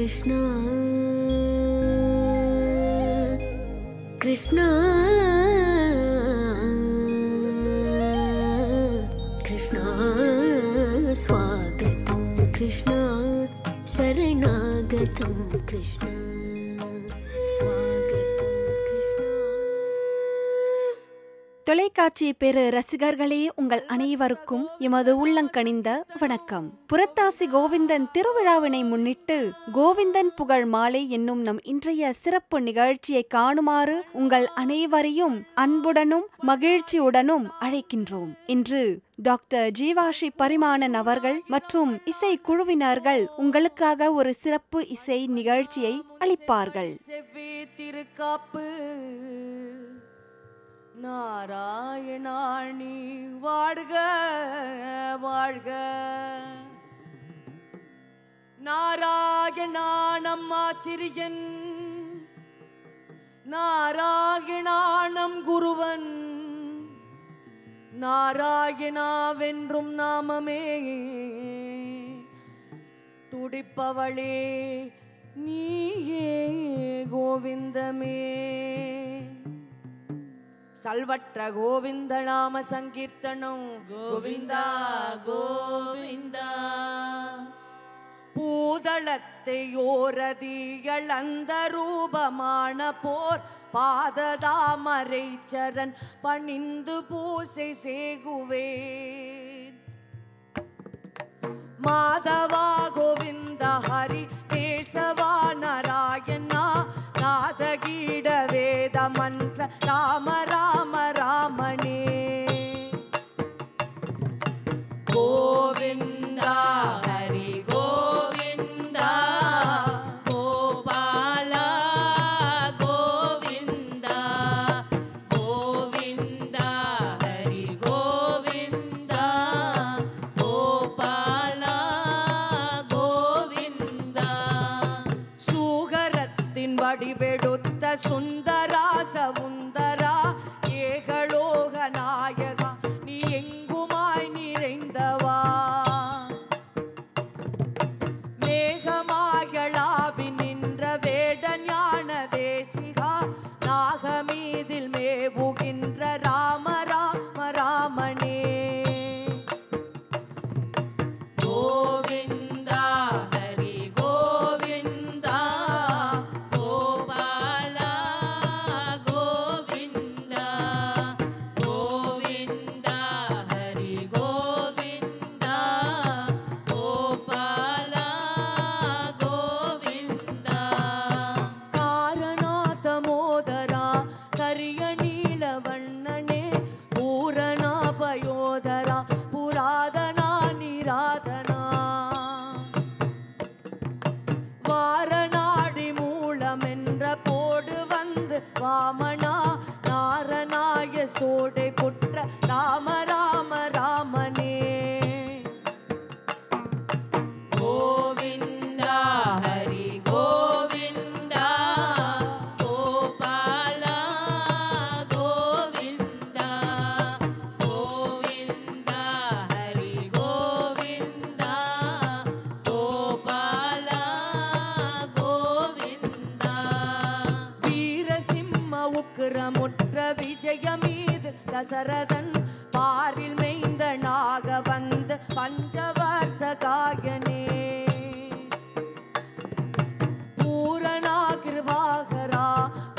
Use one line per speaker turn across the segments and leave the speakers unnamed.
Krishna Krishna Krishna Swagatam Krishna Saranagatam Krishna
தொலைக்காட்சி பெரு ரசிகர்களே, உங்கள் அனைவருக்கும் எமது உள்ளங்கனிந்த வணக்கம். புரட்டாசி கோவிந்தன் திருவிழாவினை முன்னிட்டு கோவிந்தன் புகழ் மாலை என்னும் நம் இன்றைய சிறப்பு நிகழ்ச்சியை காணுமாறு உங்கள் அனைவரையும் அன்புடனும் மகிழ்ச்சியுடனும் அழைக்கின்றோம். இன்று டாக்டர் ஜீவாஸ்ரீ பரிமாணன் அவர்கள் மற்றும் இசை குழுவினர்கள் உங்களுக்காக ஒரு சிறப்பு இசை நிகழ்ச்சியை அளிப்பார்கள்.
நாராயணாணி வாழ்க வாழ்க. நாராயணானம் ஆசிரியன், நாராயணானம் குருவன், நாராயணாவென்றும் நாமமே துடிப்பவளே நீயே கோவிந்தமே. சல்வற்ற கோவிந்த நாம சங்கீர்த்தனம் கோவிந்தா கோவிந்தா. பூதளத்தை ஓரதிகள் அந்த ரூபமான போர் பாததாமரை சரண் பணிந்து பூசை சேகுவேன். மாதவா கோவிந்த ஹரி கேசவா நாராயணா நாதகீட வேத மந்திர ராம ராம ராமனே. கோவிந்தா ஹரி கோவிந்தா கோபாலா கோவிந்தா. கோவிந்தா ஹரி கோவிந்தா கோபாலா கோவிந்தா. சூகரத்தின் வடிவெடுத்த சுந்தராச உந்தரா ஏகலோக நாயகா நீ எங்குமாய் நிறைந்தவா. மேகமாயளாவி நின்ற வேட ஞான தேசிகா நாகமீதில் மேவுகின்ற ராம ராம ராமனே. கோவிந்தா ஹரி கோவிந்தா கோபாலா கோவிந்தா. கோவிந்தா ஹரி கோவிந்தா கோபாலா கோவிந்தா. காரநாத மோதரா கரிய நீல வண்ணனே பூரணா பயோதரா புராதனா நிராதனா. வாரணாடி மூலம் என்ற போடு வந்து வாமனா நாரணாய சோடை புற்ற ராம ராம ராமனே. கோவிந்தா ஹரி கோவிந்தா கோபாலா கோவிந்தா. கோவிந்தா ஹரி கோவிந்தா கோபாலா கோவிந்தா. வீரசிம்ம உக்கிரமுற்ற விஜயமீது தசரதன் பாரில் மெய்ந்த நாக வந்த பஞ்சவர்ஷ காயனே. பூரணா கிருபாகரா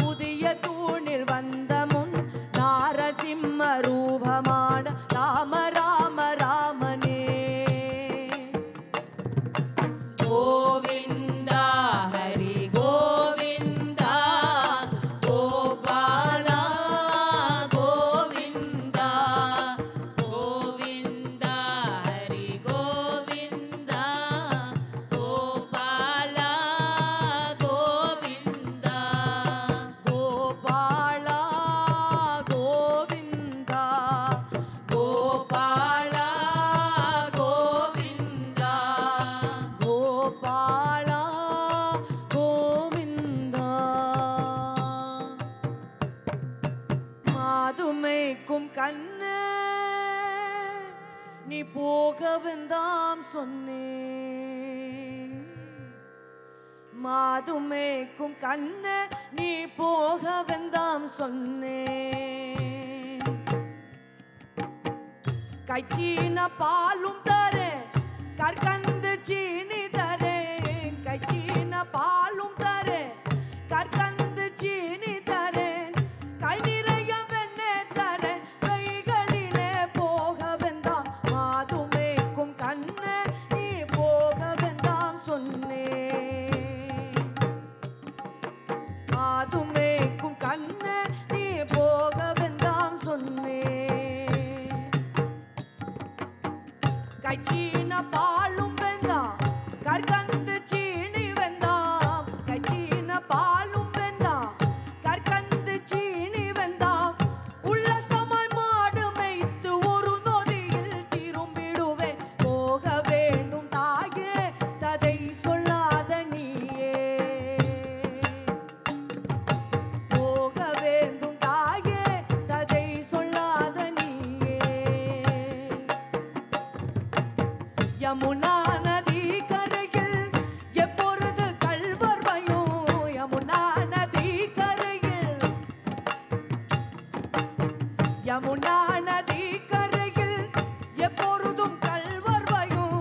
புதிய தூணில் வந்த முன் நாரசிம்ம ரூபமான ராம ராம ராமனே. கோவிந்தா ஹரி கோவிந்தா கோபாலா கோவிந்தா. கோவிந்தா ஹரி கோவிந்தா கோபாலா கோவிந்தா. கோபாலா கோவிந்தா கோபாலா கோவிந்தா. கோபாலா கோவிந்தா. மாதுமைக்கும் கண்ணு நீ போக வந்தாம் சொன்னே. மாதுமேக்கும் கண்ண நீ போக வெந்தாம் சொன்னே கைச்சீன பாலும் தரே கற்கந்து சீனி தரே கைச்சீன பாலும் தரே கற்கந்து சீனி தரே கை நிறைய வெண்ணெய் தரே கைகளிலே போக வெந்தாம் மாதுமேக்கும் கண்ண நீ போக வெந்தாம் சொன்னே மாதுமேக்கும் கண்ண நீ போக வெந்தாம் சொன்னே கைச்சீன பாலும் வெந்தாம் கற்கண்டு சீனி வெந்தாம் கைச்சீன பாலும் வெந்தாம் கற்கண்டு சீனி வெந்தாம் உல்லசமாய் மாடு மேய்த்து ஒரு நொடியில் திரும்பிடுவேன் போக வேண்டும் தாயே ததை சொல்லாத நீயே போக வேண்டும் தாயே ததை சொல்லாத நீயே யமுனா நதி கரையில் எப்பொழுது கள்வர் பயம் யமுனா நதி கரையில் யமுனா நதி கரையில் எப்பொழுதும் கள்வர் பயம்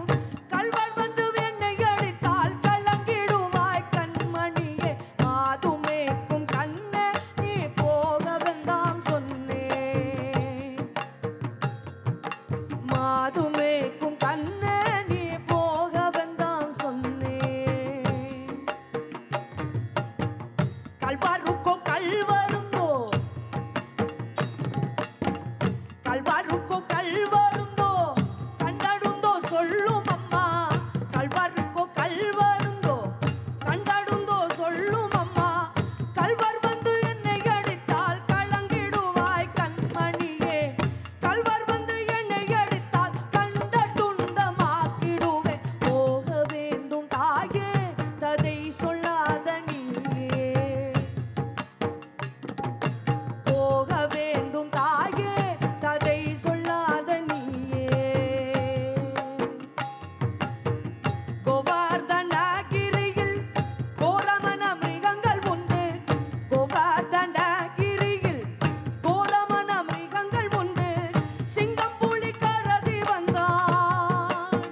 கள்வர் வந்து என்னை அடித்தால் கலங்கிடுவாய் கண்மணியே மாதுமேக்கும் கண்ண நீ போக வெந்தாம் சொன்னே மாதுமேக்கும் கண்ண நீ போக வெந்தாம் சொன்னே கல்வாருக்கோ கல்வருந்தோ கல்வாருக்கோ கல்வருந்தோ கண்டடுந்தோ சொல்லும் அம்மா கல்வாருக்கோ கல்வருந்தோ கண்டடுந்தோ சொல்லும் அம்மா கல்வர் வந்து என்னை அடித்தால் கலங்கிடுவாய் கண்மணியே கல்வர் வந்து என்னை அடித்தால் கண்ட துண்டமாக்கிடுவேன் போக வேண்டும் தாயே ததை சொல்லாத நீயே போக வேண்டும் தாயே ததை சொல்லாத நீயே கோவர்தனகிரியில் கோரமன மிருகங்கள் உண்டு கோவர்தனகிரியில் கோரமன மிருகங்கள் உண்டு சிங்கம் புலி கரதி வந்தான்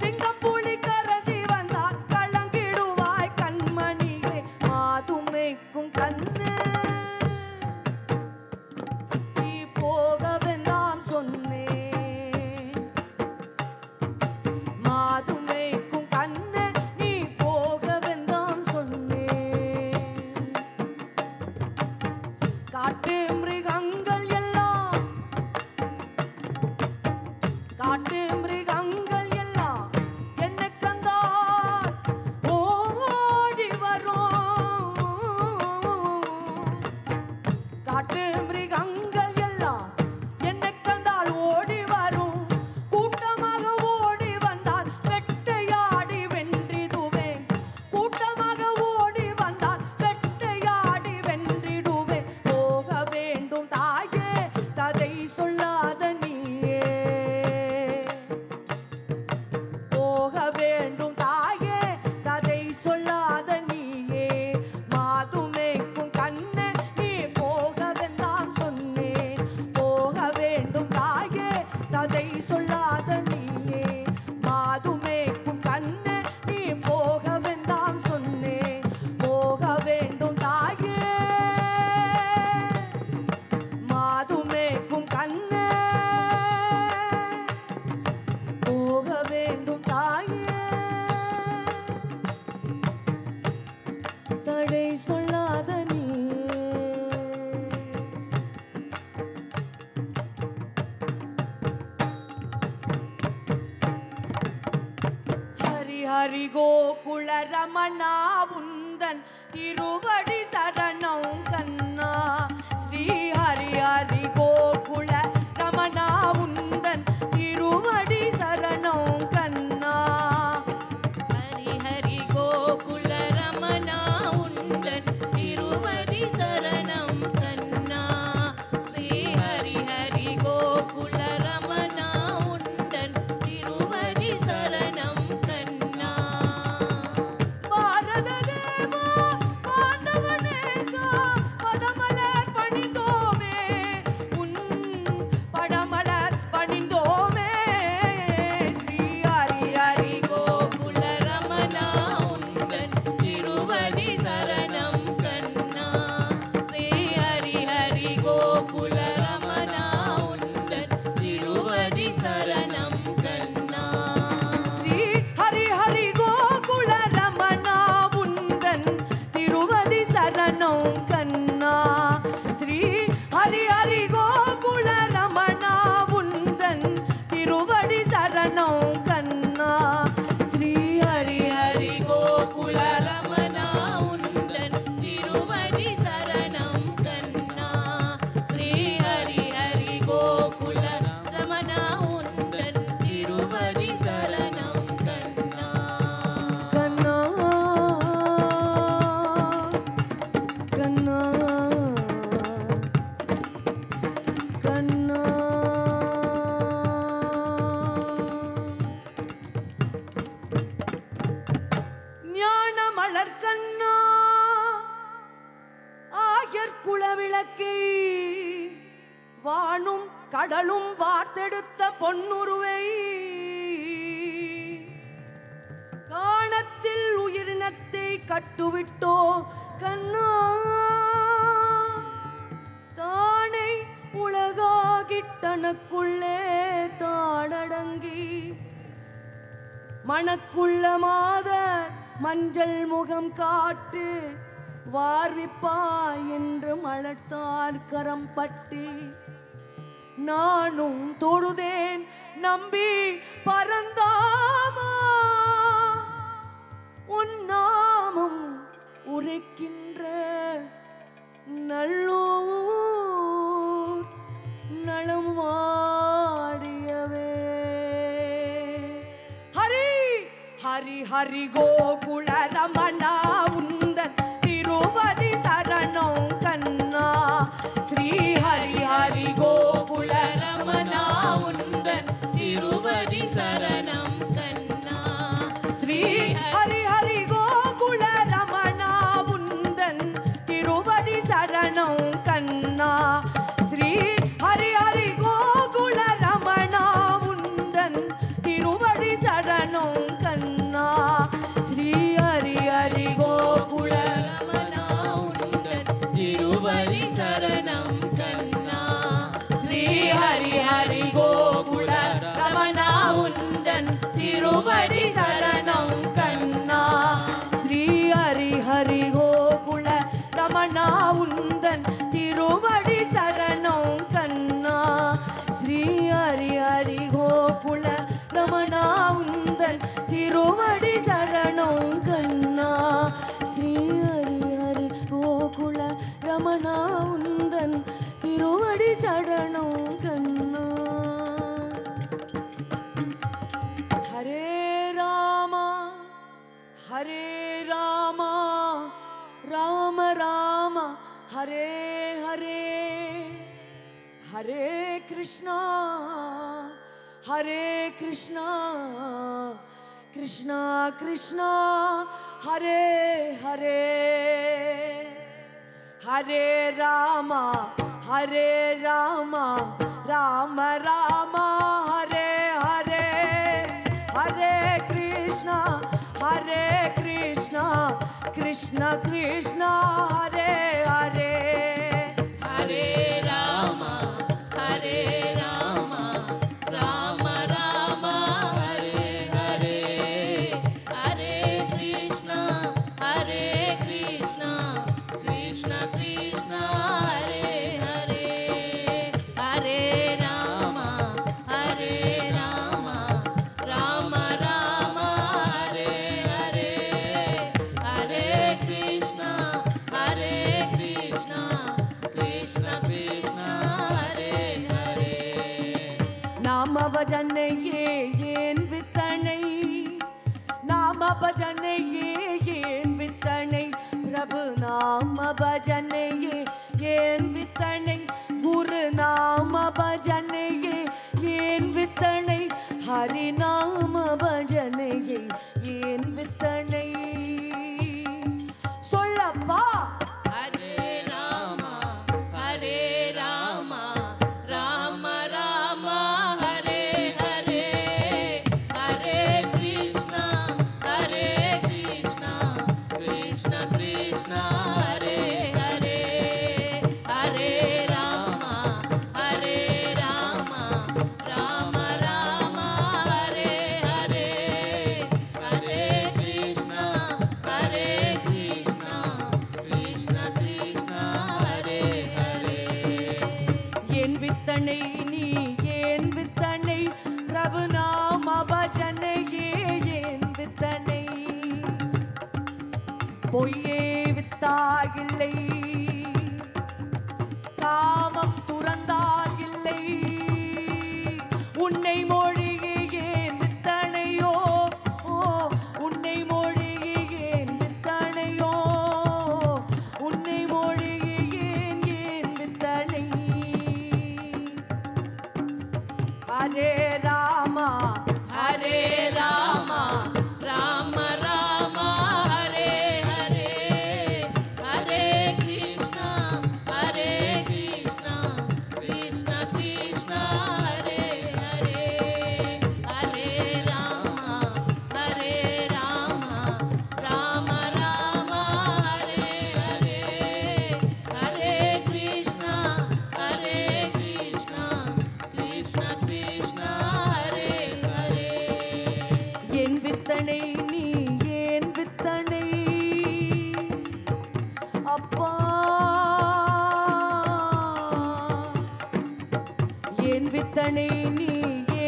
சிங்கம் புலி கரதி வந்தால் கலங்கிடுவாய் கண்மணியே மாதுமேக்கும் கண்ணு நீ போக வேண்டாம் சொன்னே மாதுமேக்கும் கண்ணு நீ போக வேண்டாம் சொன்னே காட்டு மிருகங்கள் எல்லாம் காட்டு மிருகங்கள் எல்லாம் என்னை கண்டால் ஓடி வரும் காட்டு மிருகங்கள் எல்லாம் என்னை கண்டால் ஓடி வரும் கூட்டமாக ஓடி வந்தால் வெட்டையாடி வென்றிடுவேன் கூட்டமாக ஓடி வந்தால் வெட்டையாடி வென்றிடுவேன் போக வேண்டும் தாயே ததை சொல்லாத நீயே போக வேண்டும் தாயே ததை சொல்லாத நீயே மாதுமேக்கும் கண்ண நீ போக வேண்டாம் சொன்னேன் போக வேண்டும் தாயே ததை சொல்லாத நீயே மாதுமேக்கும் கண்ண நீ போக வேண்டாம் சொன்னேன் போக வேண்டும் தாயே மாதுமேக்கும் கண்ண போக வேண்டும் தாயே தடை சொல்லாத நீயே ஹரி ஹரி கோகுல ரமணா உந்தன் திருவடி சரணம் கண்ணா ஸ்ரீ ஹரி ஹரி கோகுல ரமணா உந்தன் திருவடி சரணம் கண்ணா
ஹரி ஹரி கோகுல ரமணா உந்தன் திருவடி சரணம் கண்ணா ஸ்ரீ ஹரி ஹரி கோகுல ரமணா உந்தன் திருவடி சரணம் கண்ணா
கண்ணா கண்ணா ஞான மலர் கண்ணா ஆயர் குலவிளக்கே வானும் கடலும் வார்த்தெடுத்த பொன்னுருவை காணத்தில் உயிரினத்தை கட்டுவிட்டோ கண்ணா தானை உலகாகிட்டனக்குள்ளே தாடடங்கி மணக்குள்ள மாத மஞ்சள் முகம் காட்டு வார்விப்பாய் என்று மலர்த்தார் கரம் பட்டி நானும் தொழுதேன் நம்பி பரந்தாமா உன் நாமம் உரைக்கின்ற நல்லூர் நலம் வாடியவே ஹரி ஹரி ஹரி கோகுல ரமணா உந்தன் திருவதி சரணம் கண்ணா ஸ்ரீ ஹரி ஹரி கோகுல ரமணா உந்தன் திருவதி சரணம் கண்ணா ஸ்ரீ ஹரி ஹரி கோகுல ரமணா உந்தன் திருவதி சரணம் கண்ணா ஸ்ரீ ஹரி ஹரி கோகுல ரமணா உந்தன் திருவடி சரணம் கண்ணா ஸ்ரீ ஹரி ஹரி கோகுல ரமணா உந்தன் திருவடி சரணம் கண்ணா ஸ்ரீ ஹரி ஹரி கோகுல ரமணா உந்தன் திருவடி சரணம் கண்ணா ஸ்ரீ ஹரி ஹரி கோகுல ரமணா உந்தன் திருவடி சரணம் கண்ணா ஸ்ரீ ஹரி ஹரி கோகுல ரமணா உந்தன் திருவடி சரணம் கண்ணா ஸ்ரீ ஹரி ஹரி கோகுல ரமணா உந்தன் திருவடி சரணம் கண்ணா ஹரே ராமா ராம ராம ஹரே ஹரே ஹரே கிருஷ்ணா கிருஷ்ணா கிருஷ்ணா ஹரே ஹரே ஹரே ராம ராம ராம ஹரே ஹரே ஹரே கிருஷ்ணா கிருஷ்ண கிருஷ்ண ஹரே ஹரே
ஹரே ராம ராம ராம ஹரே ஹரே ஹரே கிருஷ்ணா கிருஷ்ண கிருஷ்ண ஹரே ஹரே ஹரே ராம ராம ராம ஹரே ஹரே ஹரே கிருஷ்ணா கிருஷ்ண கிருஷ்ண ஹரே ஹரே
நாம பஜனையே ஏன் வித்தனை நாம பஜனையே ஏன் வித்தனை பிரபு நாம பஜனையே ஏன் வித்தனை குரு நாம பஜனையே ஏன் வித்தனை ஹரி நாம பஜனையே ஏன் வித்தனை சொல்லப்பா
ஹரே ராம ராம ராம ஹரே ஹரே ஹரே கிருஷ்ணா கிருஷ்ண கிருஷ்ண ஹரே ஹரே ஹரே ராம ராம ராம ஹரே ஹரே ஹரே கிருஷ்ணா கிருஷ்ண கிருஷ்ண ஹரே ஹரே
ஏன் வித்தனை நீ ஏன் வித்தனை பிரபு நாம பஜனையே ஏன் வித்தனை பொய்யே வித்தாகில்லை காமம் துறந்தாகில்லை உன்னை மொழியே ஏன் வித்தனையோ உன்னை மொழியே ஏன் வித்தனையோ உன்னை மொழி அப்பா ஏன் வித்தனை நீ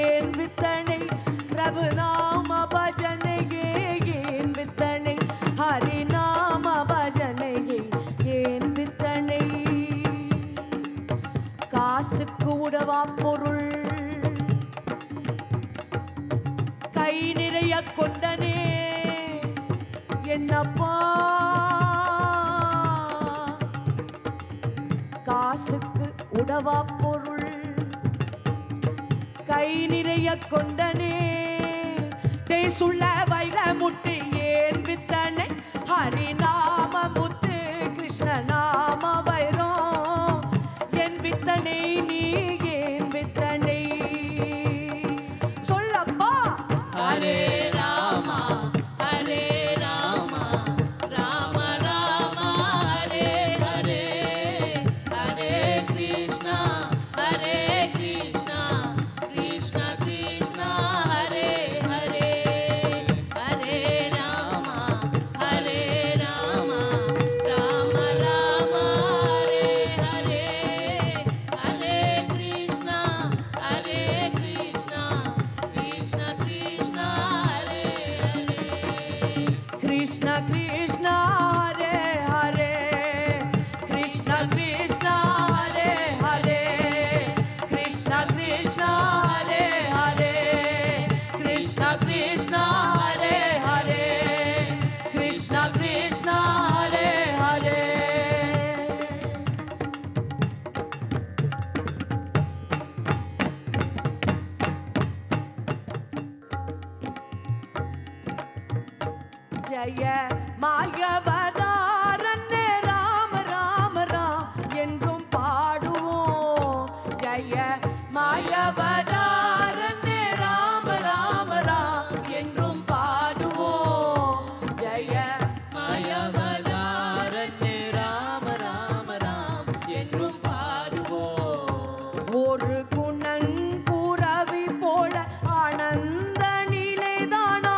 ஏன் வித்தனை பிரபு நாம பஜனையே ஏன் வித்தனை ஹரி நாம பஜனையே ஏன் வித்தனை காசுக்கு உடவா பொருள் கை நிறைய கொண்டனே என்னப்பா காசுக்கு உடவா பொருள் கை நிறைய கொண்டனே தேசுள்ள வைர முட்டு ஏன் வித்தனை ஹரி நாம முத்து கிருஷ்ண நாம வைரம் என் வித்தனை நீ ஏன் வித்தனை சொல்லப்பா
Hare Rama Hare Rama Rama Rama Hare Hare Hare Krishna Krishna Krishna Hare Hare Hare Rama Rama Rama Hare Hare Hare Krishna Krishna Krishna Hare Hare
Krishna Krishna Hare Hare Krishna Krishna Hare Hare Krishna Krishna Hare Hare Krishna Krishna Hare Hare Krishna Krishna Hare Hare ஜய மாயவதாரன்னே ராம ராம ராம் என்றும் பாடுவோம் ஜய மாயவதாரன்னே ராம ராம ராம் என்றும் பாடுவோம் ஜய
மாயவதாரன்னே ராம ராம் என்றும் பாடுவோம்
ஒரு குணன் குரவி போல ஆனந்த நிலைதானா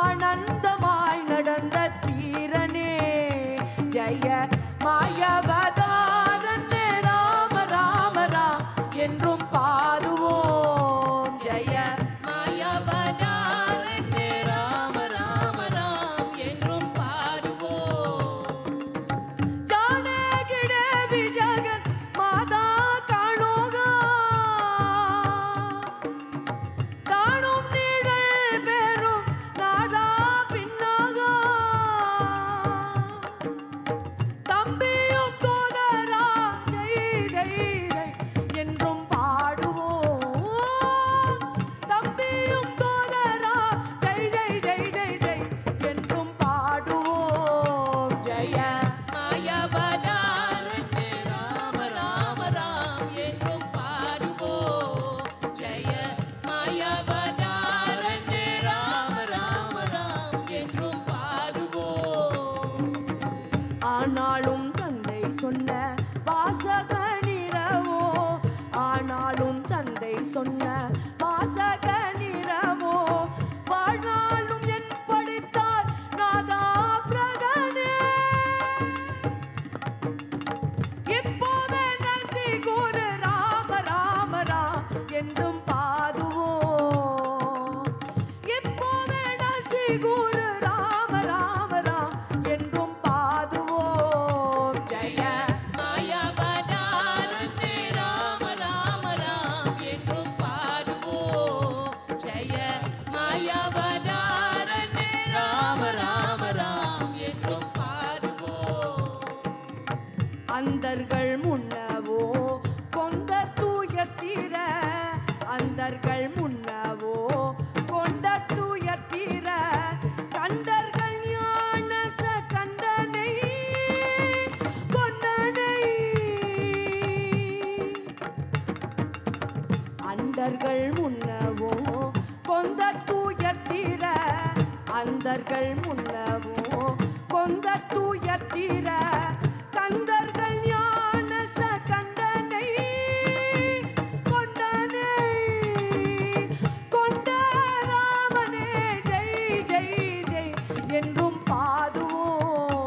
ஆனந்தமாய் நடந்த தீரனே ஜய மாயவதாரன்னே ராம ராம ராம் என்றும் பாடுவோம் ஜய
மாயவதாரன்னே ராம ராம் என்றும் பாடுவோம்
ஜானகிட விஜகன் மாதா காணோகா காணும் நிழல் பெறும் நாதா பின்னாகா தம்பியும் தோதரா ஜெய் ஜெய் ஜெய் என்றும் பாடுவோம் தம்பியும் தோதரா ஜெய் ஜெய் ஜெய் ஜெய் ஜெய் என்றும் பாடுவோம் ஜெய
மாயவதாரன்னே ராம ராம் என்றும் பாடுவோம் ஜெய மாயவதாரன்னே ராம ராம் என்றும் பாடுவோம்
ஆனாலும் தந்தை சொன்ன வாசக நிறவோ ஆனாலும் தந்தை சொன்ன வாசக நிறவோ வாழ்நாளும் என் படித்தார் நாதா பிரதனே இப்போவே நசி குரு ராம ராம ராம் என்றும் பாடுவோம் இப்போவே நசி குரு ராம ராம ராம் என்றும் பாடுவோம் ஜெய
மாயவதாரன்னே ராம ராம் என்றும் பாடுவோம் ஜெய மாயவதாரன்னே ராம ராம் என்றும் பாடுவோம்
அந்தர்கள் முன்னவோ கொண்ட தூயத்தீர அந்தர்கள் முன்னவோ கொண்ட தூயத்தீர கண்டர்கள் ஞான கண்டனை கொண்டனை அண்டர்கள் முன்னவோ கொண்ட தூயத்தீர அந்தர்கள் முன்னவோ கொண்ட தூயத்தீர கந்தர்கள் ஞான கண்டனை கொண்டனை கொண்ட ராமனே ஜெய் ஜெய் ஜெய் என்றும் பாடுவோம்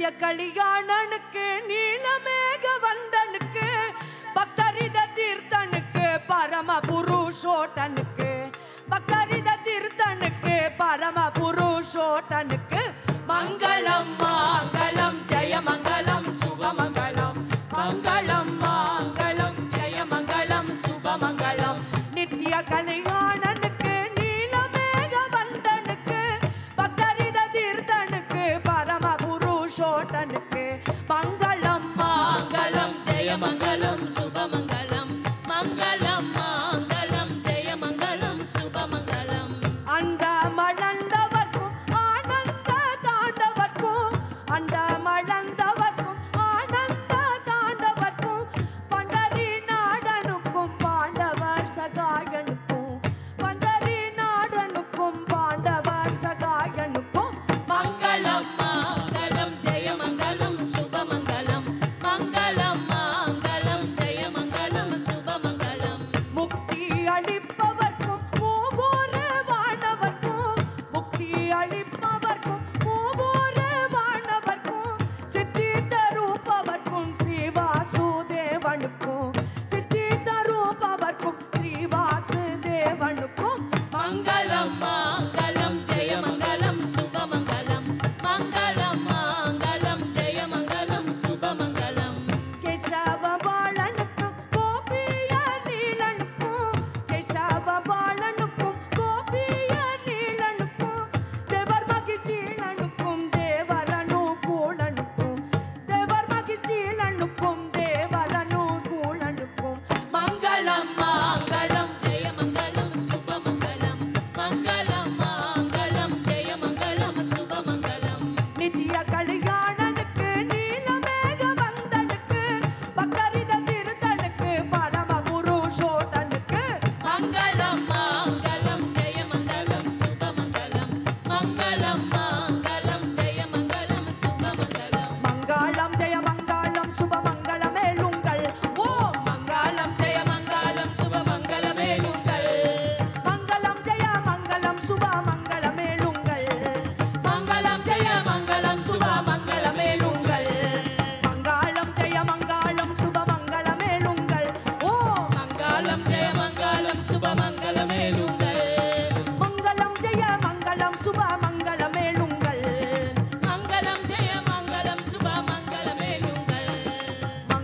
நித்திய கலியாணனுக்கு நீலமேக வந்தனுக்கு பக்தரித தீர்த்தனுக்கு பரம புருஷோட்டனுக்கு பக்தரித தீர்த்தனுக்கு பரம புருஷோட்டனுக்கு மங்களம் மங்களம் ஜெய மங்களம் சுபமங்களம் மங்களம் மங்களம் ஜெய மங்களம் சுபமங்களம் நித்திய கலியாணனுக்கு நீலமேக வந்தனுக்கு பக்தரித தீர்த்தனுக்கு பரம புருஷோட்டனுக்கு மங்களம் மங்களம் ஜெய மங்களம் சுபமங்களம் மங்களம் மங்களம் ஜெய மங்களம் சுபமங்களம் அந்த மலர்ந்தவர்க்கும் ஆனந்த தாண்டவர்க்கும் அந்த மலர்ந்தவர்க்கும் ஆனந்த தாண்டவர்க்கும் பண்டரி நாடனுக்கும் பாண்டவர் சகாயனுக்கும் பண்டரி நாடனுக்கும் பாண்டவர் சகாயனுக்கும் மங்களம் மங்களம் ஜெய மங்களம் சுபமங்களம் மங்களம் மங்களம் ஜெய மங்களம் சுபமங்களம் முக்தி அளிப்பவர்க்கும் மூவூர் வானவர்க்கும் முக்தி அளிப்பவர்க்கும் மூவூர் வானவர்க்கும் சித்தி தரூபவர்க்கும் ஸ்ரீ வாசுதேவனுக்கும் சித்தி தரூபவர்க்கும் ஸ்ரீ வாசுதேவனுக்கும் மங்களம் மங்களம் ஜெய மங்களம் சுபமங்களம் மங்களம் மங்களம் ஜெய மங்களம் சுபமங்களம் கேசவ பாலனுக்கும் கோபிய லீலனுக்கும் கேசவ பாலனுக்கும் கோபிய லீலனுக்கும் தேவர் மகிழ்ச்சிலனுக்கும் தேவரனுகூலனுக்கும் தேவர் மகிழ்ச்சிலனுக்கும் தேவரனுகூலனுக்கும் மங்களம் மங்களம் ஜெய மங்களம் சுபமங்களம் மங்களம் மங்களம் ஜெய மங்களம் சுபமங்களம் நித்திய கலியாணனுக்கு நீலமேக வந்தனுக்கு பக்தரித தீர்த்தனுக்கு பரம புருஷோட்டனுக்கு மங்களம் மங்களம் ஜெய மங்களம் சுபமங்களம் மங்களம் மங்களம் ஜெய மங்களம் சுபமங்களம் மங்களம் ஜெய மங்களம் சுபமங்களமேலுங்கள் ஓம் மங்களம் ஜெய மங்களம் சுபமங்களமேலுங்கள் மங்களம் ஜெய மங்களம் சுபமங்களமேலுங்கள் மங்களம் ஜெய மங்களம் சுபமங்களமேலுங்கள் மங்களம் ஜெய மங்களம் சுபமங்களமேலுங்கள் ஓம் மங்களம் ஜெய மங்களம் சுபமங்களமேலுங்கள் மங்களம் ஜெய மங்களம் சுபமங்களமேலுங்கள் மங்களம் ஜெய மங்களம் சுபமங்களமேலுங்கள்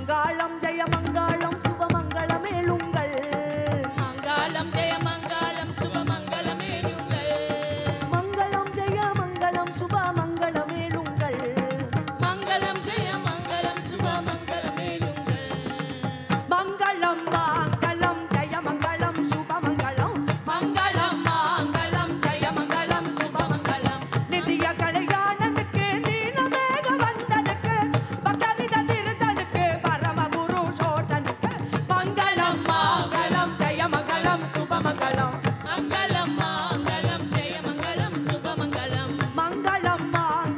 மங்களம் ஜெய மங்களம் சுபமங்களமேலுங்கள் மங்களம் ஜெய மங்களம் சுபமங்களமேலுங்கள் மங்களம் ஜெய மங்களம் சுபமங்களமேலுங்கள் மங்களம் ஜெய மங்களம் சுபமங்களமேலுங்கள் மங்களம் மங்களம் ஜெய மங்களம் சுபமங்களம் மங்களம் மங்களம் ஜெய மங்களம் சுபமங்களம் நித்திய கலியாணனுக்கு நீலமேக வந்தனுக்கு பக்தரித தீர்த்தனுக்கு பரம புருஷோட்டனுக்கு மங்களம் மங்களம் ஜெய மங்களம் சுபமங்களம் மங்களம் மங்களம் ஜெய மங்களம் சுபமங்களம் மங்களம் மங்களம்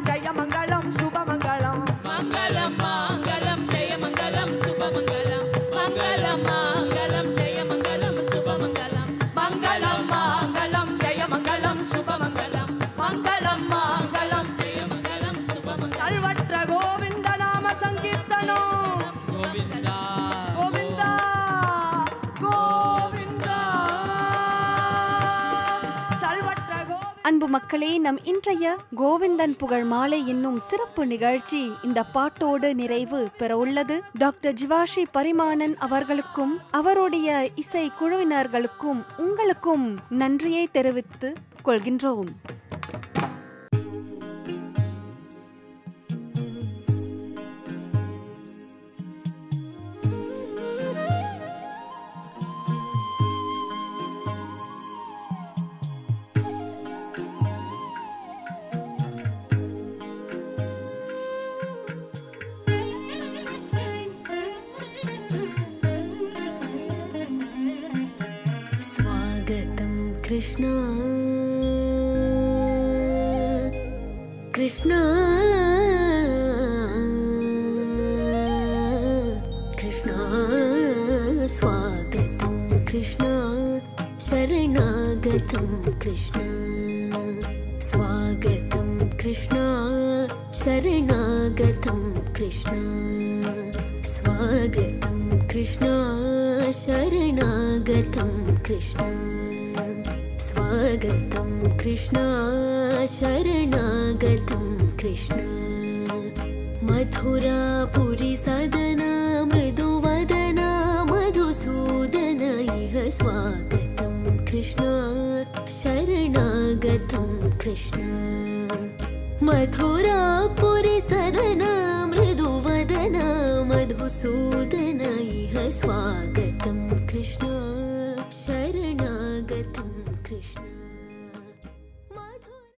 ஜெய மங்களம் சுபமங்களம் மங்களம் மங்களம் ஜெய மங்களம் சுபமங்களம் மங்களம் மங்களம் ஜெய மங்களம் சுபமங்களம் மங்களம் மங்களம் ஜெய மங்களம் சுபமங்களம் மங்களம் மங்களம் ஜெய மங்களம் சுபமங்களம் சல்வற்ற கோவிந்த நாம சங்கீர்த்தனம்
கோவிந்தா
கோவிந்தா கோவிந்தா சல்வற்ற கோவிந்த
அன்பு மக்களே, நம் இன்றைய கோவிந்தன் புகழ் மாலை என்னும் சிறப்பு நிகழ்ச்சி இந்த பாட்டோடு நிறைவு பெற உள்ளது. டாக்டர் ஜிவாஷி பரிமாணன் அவர்களுக்கும் அவருடைய இசை குழுவினர்களுக்கும் உங்களுக்கும் நன்றியை தெரிவித்துக் கொள்கின்றோம்.
स्वागतं कृष्णा कृष्णा कृष्णा स्वागतं कृष्णा शरणागतं कृष्णा स्वागतं कृष्ण शरणागतं कृष्ण स्वागतं कृष्ण शरणागतं कृष्ण स्वागतं कृष्ण शरणागतं कृष्ण मथुरापुरी सदना मृदुवदना मधुसूदन इह स्वागतं कृष्ण शरणागतं कृष्ण मथुरापुरी सदना मृदुवदना मधुसूदन इह स्वागतं कृष्ण शरणागतं कृष्ण।